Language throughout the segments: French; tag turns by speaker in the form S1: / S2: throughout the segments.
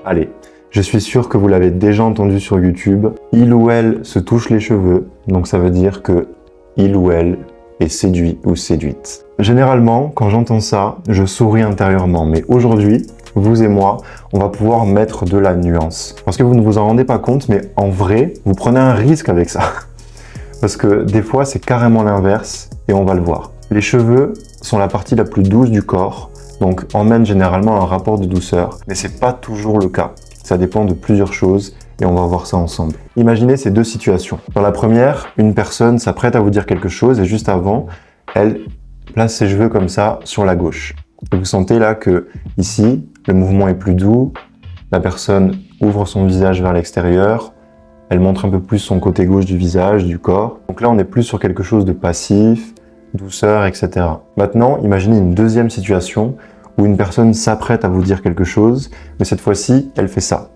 S1: Allez, je suis sûr que vous l'avez déjà entendu sur YouTube. Il ou elle se touche les cheveux, donc ça veut dire que il ou elle est séduit ou séduite. Généralement, quand j'entends ça, je souris intérieurement, mais aujourd'hui, vous et moi, on va pouvoir mettre de la nuance. Parce que vous ne vous en rendez pas compte, mais en vrai, vous prenez un risque avec ça. Parce que des fois, c'est carrément l'inverse, et on va le voir. Les cheveux sont la partie la plus douce du corps, donc emmènent généralement un rapport de douceur, mais c'est pas toujours le cas. Ça dépend de plusieurs choses, et on va voir ça ensemble. Imaginez ces deux situations. Dans la première, une personne s'apprête à vous dire quelque chose, et juste avant, elle place ses cheveux comme ça sur la gauche. Et vous sentez là que, ici, le mouvement est plus doux, la personne ouvre son visage vers l'extérieur, elle montre un peu plus son côté gauche du visage, du corps. Donc là, on est plus sur quelque chose de passif, douceur, etc. Maintenant, imaginez une deuxième situation où une personne s'apprête à vous dire quelque chose, mais cette fois-ci, elle fait ça.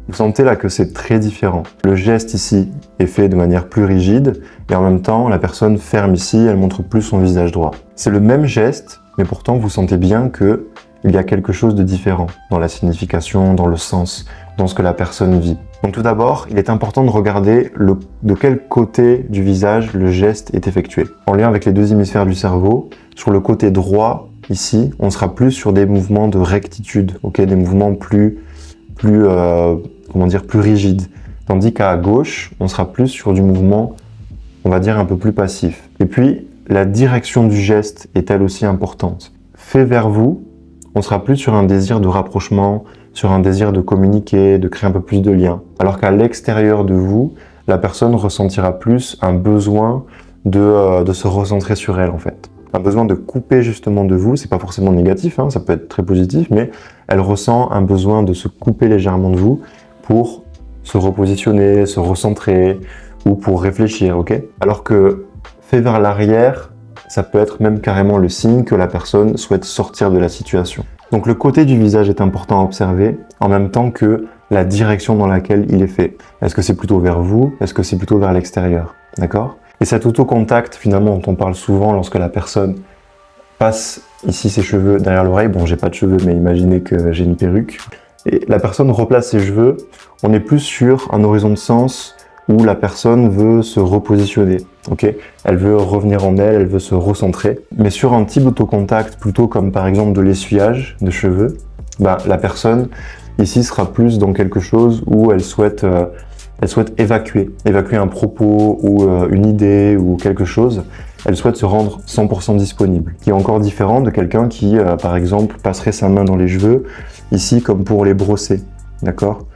S1: Vous sentez là que c'est très différent. Le geste ici est fait de manière plus rigide, et en même temps, la personne ferme ici, elle montre plus son visage droit. C'est le même geste, mais pourtant, vous sentez bien que il y a quelque chose de différent dans la signification, dans le sens, dans ce que la personne vit. Donc tout d'abord, il est important de regarder de quel côté du visage le geste est effectué. En lien avec les deux hémisphères du cerveau, sur le côté droit, ici, on sera plus sur des mouvements de rectitude, des mouvements plus rigides. Tandis qu'à gauche, on sera plus sur du mouvement, on va dire, un peu plus passif. Et puis, la direction du geste est elle aussi importante. Fait vers vous, on sera plus sur un désir de rapprochement, sur un désir de communiquer, de créer un peu plus de liens. Alors qu'à l'extérieur de vous, la personne ressentira plus un besoin de se recentrer sur elle, en fait. Un besoin de couper justement de vous, c'est pas forcément négatif, ça peut être très positif, mais elle ressent un besoin de se couper légèrement de vous pour se repositionner, se recentrer ou pour réfléchir, Alors que fait vers l'arrière, ça peut être même carrément le signe que la personne souhaite sortir de la situation. Donc le côté du visage est important à observer, en même temps que la direction dans laquelle il est fait. Est-ce que c'est plutôt vers vous? Est-ce que c'est plutôt vers l'extérieur? D'accord? Et cet auto-contact, finalement, dont on parle souvent lorsque la personne passe ici ses cheveux derrière l'oreille. Bon, j'ai pas de cheveux, mais imaginez que j'ai une perruque. Et la personne replace ses cheveux. On est plus sur un horizon de sens où la personne veut se repositionner. Elle veut revenir en elle, elle veut se recentrer. Mais sur un type d'autocontact, plutôt comme par exemple de l'essuyage de cheveux, la personne ici sera plus dans quelque chose où elle souhaite évacuer un propos ou une idée ou quelque chose. Elle souhaite se rendre 100% disponible. Qui est encore différent de quelqu'un qui, par exemple, passerait sa main dans les cheveux, ici comme pour les brosser, d'accord ?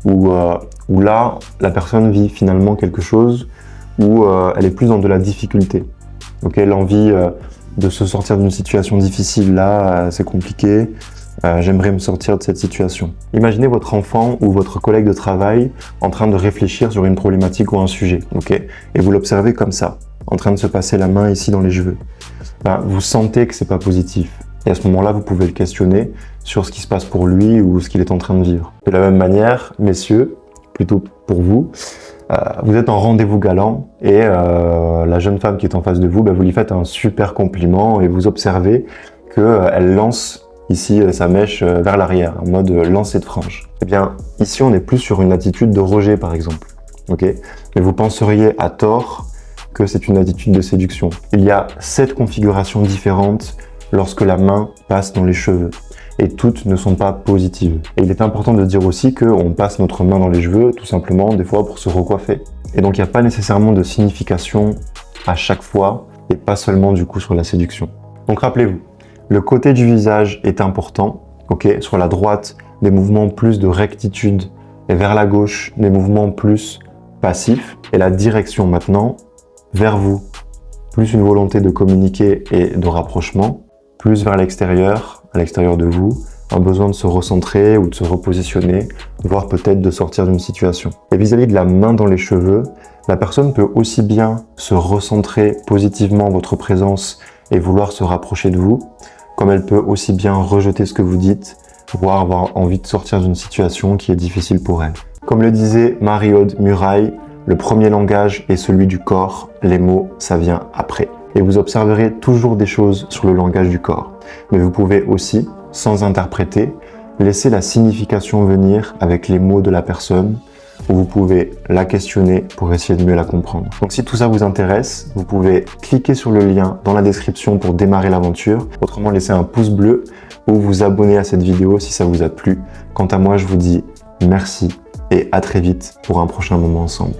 S1: Où là, la personne vit finalement quelque chose où elle est plus dans de la difficulté. L'envie de se sortir d'une situation difficile, là, c'est compliqué, j'aimerais me sortir de cette situation. Imaginez votre enfant ou votre collègue de travail en train de réfléchir sur une problématique ou un sujet, et vous l'observez comme ça, en train de se passer la main ici dans les cheveux. Vous sentez que c'est pas positif. Et à ce moment-là, vous pouvez le questionner sur ce qui se passe pour lui ou ce qu'il est en train de vivre. De la même manière, messieurs, plutôt pour vous, vous êtes en rendez-vous galant et la jeune femme qui est en face de vous, vous lui faites un super compliment et vous observez qu'elle lance ici sa mèche vers l'arrière, en mode lancer de frange. Eh bien, ici, on est plus sur une attitude de rejet, par exemple. Mais vous penseriez à tort que c'est une attitude de séduction. Il y a 7 configurations différentes lorsque la main passe dans les cheveux. Et toutes ne sont pas positives. Et il est important de dire aussi qu'on passe notre main dans les cheveux, tout simplement, des fois pour se recoiffer. Et donc il n'y a pas nécessairement de signification à chaque fois, et pas seulement du coup sur la séduction. Donc rappelez-vous, le côté du visage est important, sur la droite, des mouvements plus de rectitude, et vers la gauche, des mouvements plus passifs, et la direction maintenant, vers vous, plus une volonté de communiquer et de rapprochement, plus vers l'extérieur, à l'extérieur de vous, un besoin de se recentrer ou de se repositionner, voire peut-être de sortir d'une situation. Et vis-à-vis de la main dans les cheveux, la personne peut aussi bien se recentrer positivement votre présence et vouloir se rapprocher de vous, comme elle peut aussi bien rejeter ce que vous dites, voire avoir envie de sortir d'une situation qui est difficile pour elle. Comme le disait Marie-Aude Muraille, le premier langage est celui du corps, les mots, ça vient après. Et vous observerez toujours des choses sur le langage du corps. Mais vous pouvez aussi, sans interpréter, laissez la signification venir avec les mots de la personne, ou vous pouvez la questionner pour essayer de mieux la comprendre. Donc si tout ça vous intéresse, vous pouvez cliquer sur le lien dans la description pour démarrer l'aventure. Autrement, laissez un pouce bleu ou vous abonner à cette vidéo si ça vous a plu. Quant à moi, je vous dis merci et à très vite pour un prochain moment ensemble.